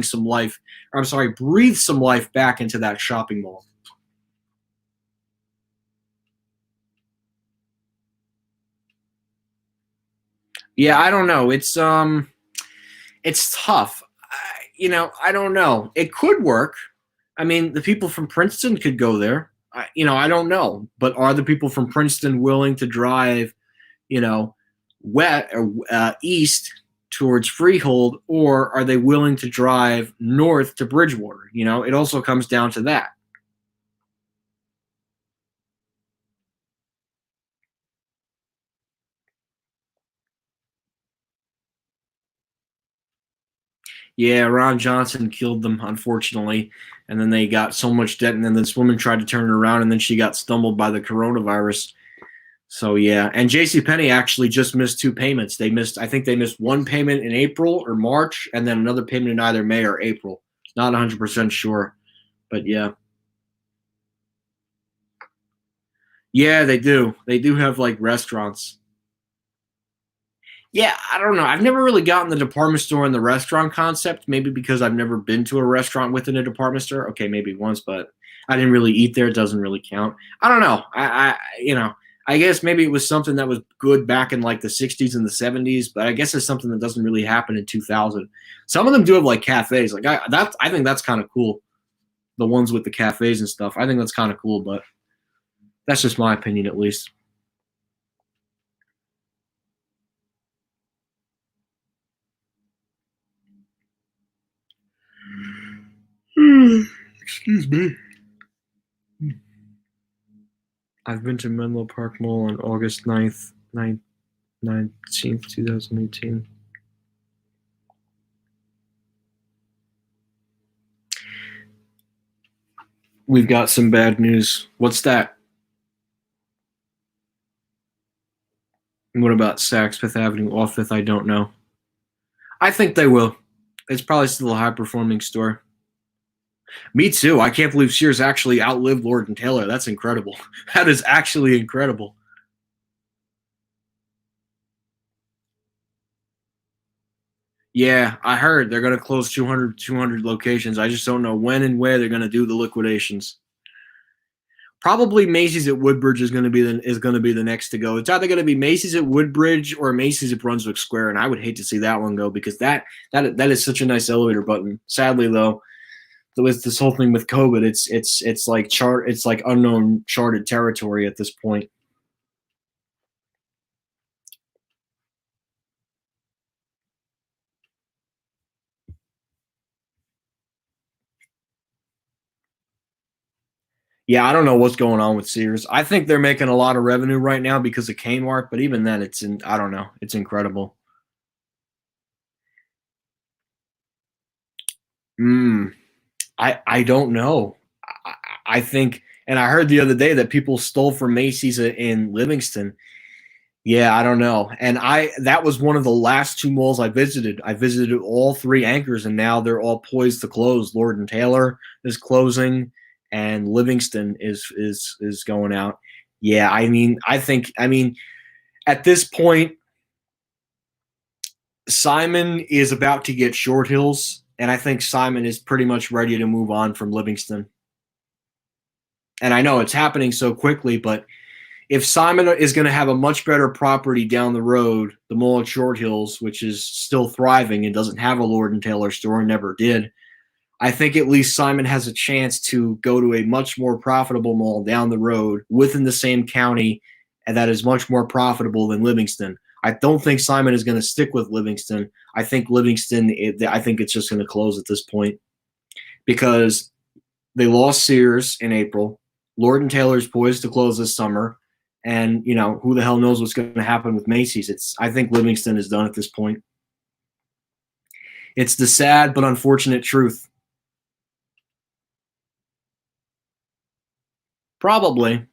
some life. Or I'm sorry, breathe some life back into that shopping mall. Yeah, I don't know. It's tough. I don't know. It could work. I mean, the people from Princeton could go there. I don't know. But are the people from Princeton willing to drive, you know, wet or east towards Freehold, or are they willing to drive north to Bridgewater? It also comes down to that. Yeah, Ron Johnson killed them, unfortunately. And then they got so much debt, and then this woman tried to turn it around, and then she got stumbled by the coronavirus. So yeah, and J.C. Penney actually just missed two payments. I think they missed one payment in April or March, and then another payment in either May or April. Not 100% sure, but yeah, yeah, they do. They do have like restaurants. Yeah, I don't know. I've never really gotten the department store and the restaurant concept. Maybe because I've never been to a restaurant within a department store. Okay, maybe once, but I didn't really eat there. It doesn't really count. I don't know. I guess maybe it was something that was good back in like the 60s and the 70s, but I guess it's something that doesn't really happen in 2000. Some of them do have like cafes. Like I think that's kind of cool. The ones with the cafes and stuff. I think that's kind of cool, but that's just my opinion at least. Excuse me. I've been to Menlo Park Mall on August 19th, 2018. We've got some bad news. What's that? What about Saks Fifth Avenue off Fifth? I don't know. I think they will. It's probably still a high performing store. Me too. I can't believe Sears actually outlived Lord and Taylor. That's incredible. That is actually incredible. Yeah, I heard they're going to close 200 locations. I just don't know when and where they're going to do the liquidations. Probably Macy's at Woodbridge is going to be the next to go. It's either going to be Macy's at Woodbridge or Macy's at Brunswick Square, and I would hate to see that one go because that is such a nice elevator button. Sadly, though, with this whole thing with COVID, it's like unknown charted territory at this point. Yeah, I don't know what's going on with Sears. I think they're making a lot of revenue right now because of Kmart, but even then, I don't know. It's incredible. Mm, I don't know. I, I think, and I heard the other day that people stole from Macy's in Livingston. Yeah, I don't know. And that was one of the last two malls I visited. I visited all three anchors, and now they're all poised to close. Lord and Taylor is closing, and Livingston is going out. Yeah, I mean, at this point, Simon is about to get Short Hills, and I think Simon is pretty much ready to move on from Livingston. And I know it's happening so quickly, but if Simon is going to have a much better property down the road, the mall at Short Hills, which is still thriving and doesn't have a Lord and Taylor store, never did, I think at least Simon has a chance to go to a much more profitable mall down the road within the same county and that is much more profitable than Livingston. I don't think Simon is going to stick with Livingston. I think I think it's just going to close at this point because they lost Sears in April. Lord and Taylor's poised to close this summer. And, who the hell knows what's going to happen with Macy's. I think Livingston is done at this point. It's the sad but unfortunate truth. Probably.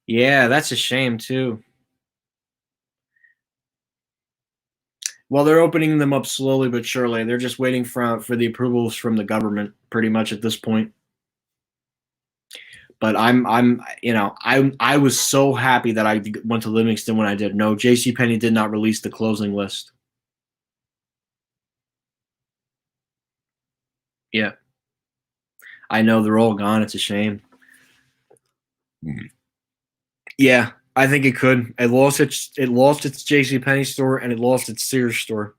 Yeah, that's a shame too. Well, they're opening them up slowly but surely. They're just waiting for the approvals from the government pretty much at this point. But I was so happy that I went to Livingston when I did. No, JCPenney did not release the closing list. Yeah. I know they're all gone. It's a shame. Yeah, I think it could. It lost its JCPenney store and it lost its Sears store.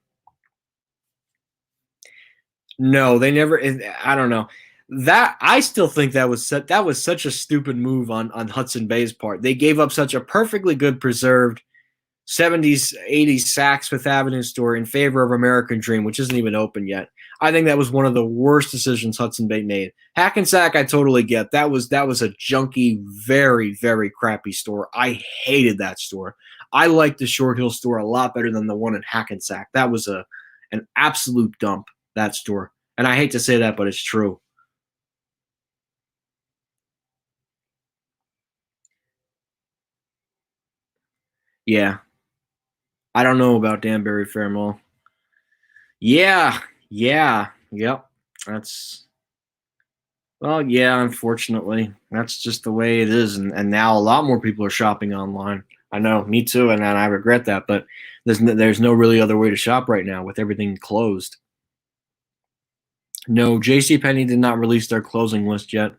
No, they never. I don't know. That I still think that was such a stupid move on Hudson Bay's part. They gave up such a perfectly good preserved 70s, 80s Saks Fifth Avenue store in favor of American Dream, which isn't even open yet. I think that was one of the worst decisions Hudson Bay made. Hackensack, I totally get. That was a junky, very, very crappy store. I hated that store. I liked the Short Hill store a lot better than the one in Hackensack. That was an absolute dump, that store. And I hate to say that, but it's true. Yeah. I don't know about Danbury Fair Mall. Yeah. Yeah. Yep. That's Well, yeah, unfortunately, that's just the way it is, and now a lot more people are shopping online. I know, me too, and I regret that. But there's no really other way to shop right now with everything closed. No, J.C. Penney did not release their closing list yet.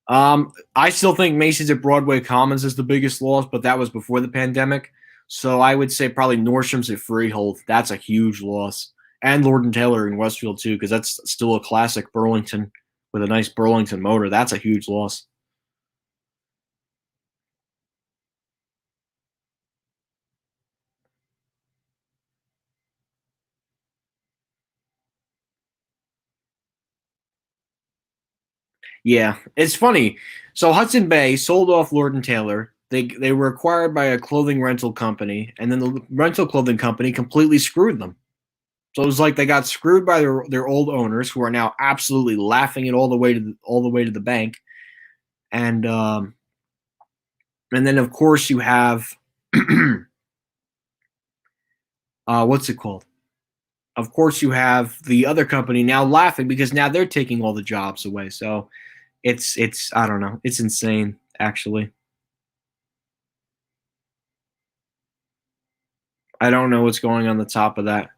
I still think Macy's at Broadway Commons is the biggest loss, but that was before the pandemic. So I would say probably Nordstrom's at Freehold. That's a huge loss, and Lord and Taylor in Westfield too, because that's still a classic Burlington with a nice Burlington motor. That's a huge loss. Yeah, it's funny. So Hudson Bay sold off Lord and Taylor. They were acquired by a clothing rental company, and then the rental clothing company completely screwed them. So it was like they got screwed by their old owners, who are now absolutely laughing it all the way to the bank. And and then of course you have what's it called? Of course you have the other company now laughing because now they're taking all the jobs away. So it's I don't know, it's insane actually. I don't know what's going on the top of that.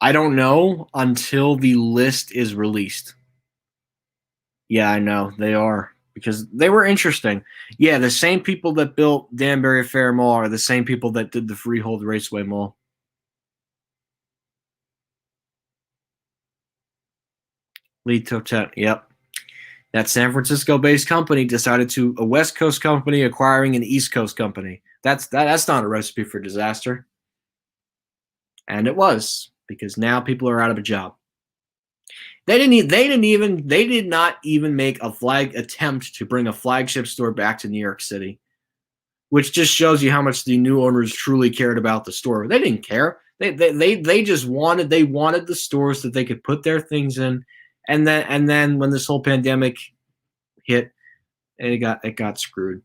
I don't know until the list is released. Yeah, I know they are because they were interesting. Yeah, the same people that built Danbury Fair Mall are the same people that did the Freehold Raceway Mall. Lee Totet. Yep. That San Francisco-based company decided to a West Coast company acquiring an East Coast company. That's not a recipe for disaster. And it was because now people are out of a job. They did not even make a flag attempt to bring a flagship store back to New York City, which just shows you how much the new owners truly cared about the store. They didn't care. They just wanted the stores that they could put their things in, and then when this whole pandemic hit, it got screwed.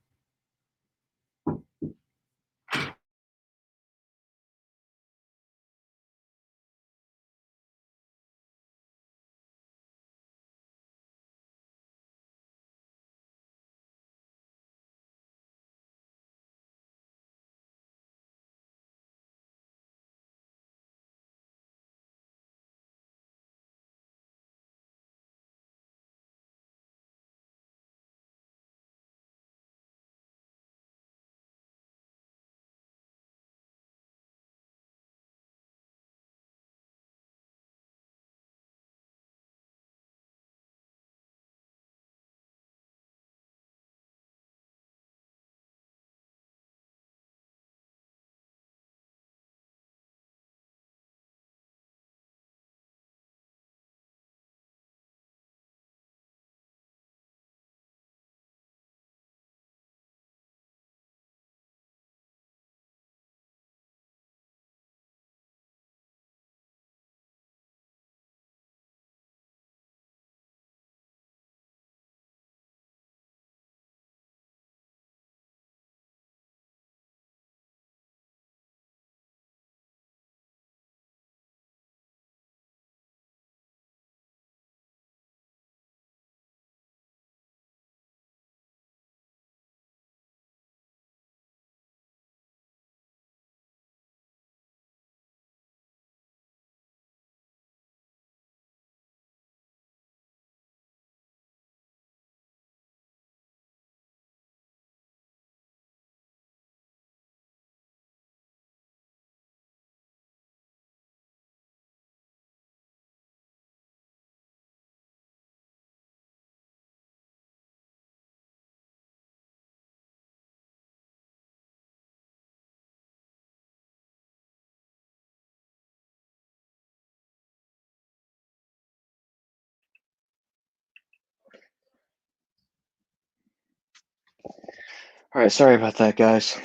All right, sorry about that, guys.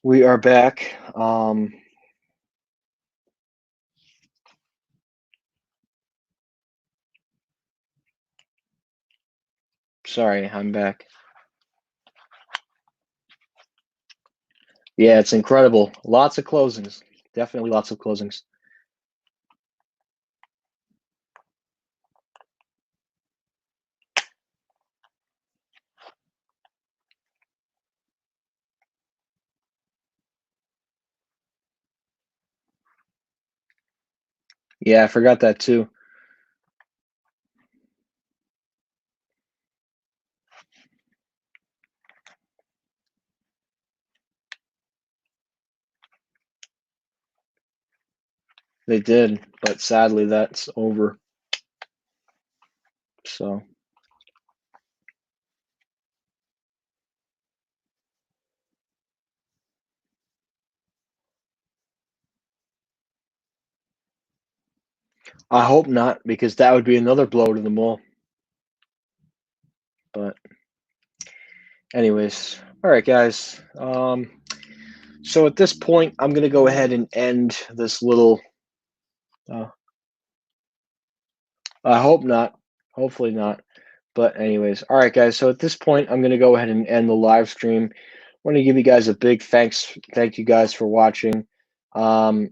We are back. Sorry, I'm back. Yeah, it's incredible. Lots of closings. Definitely lots of closings. Yeah, I forgot that too. They did, but sadly that's over. So I hope not, because that would be another blow to the mall. But anyways, all right, guys. So at this point, I'm gonna go ahead and end this little. Uh, I hope not. Hopefully not. But anyways, all right, guys. So at this point, I'm gonna go ahead and end the live stream. I want to give you guys a big thanks. Thank you guys for watching. Um,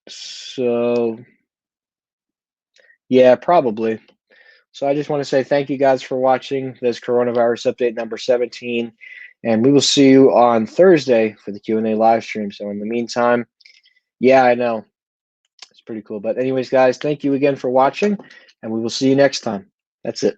so yeah, probably. So I just want to say thank you guys for watching this coronavirus update number 17, and we will see you on Thursday for the Q&A live stream. So in the meantime, yeah, I know it's pretty cool. But anyways, guys, thank you again for watching, and we will see you next time. That's it.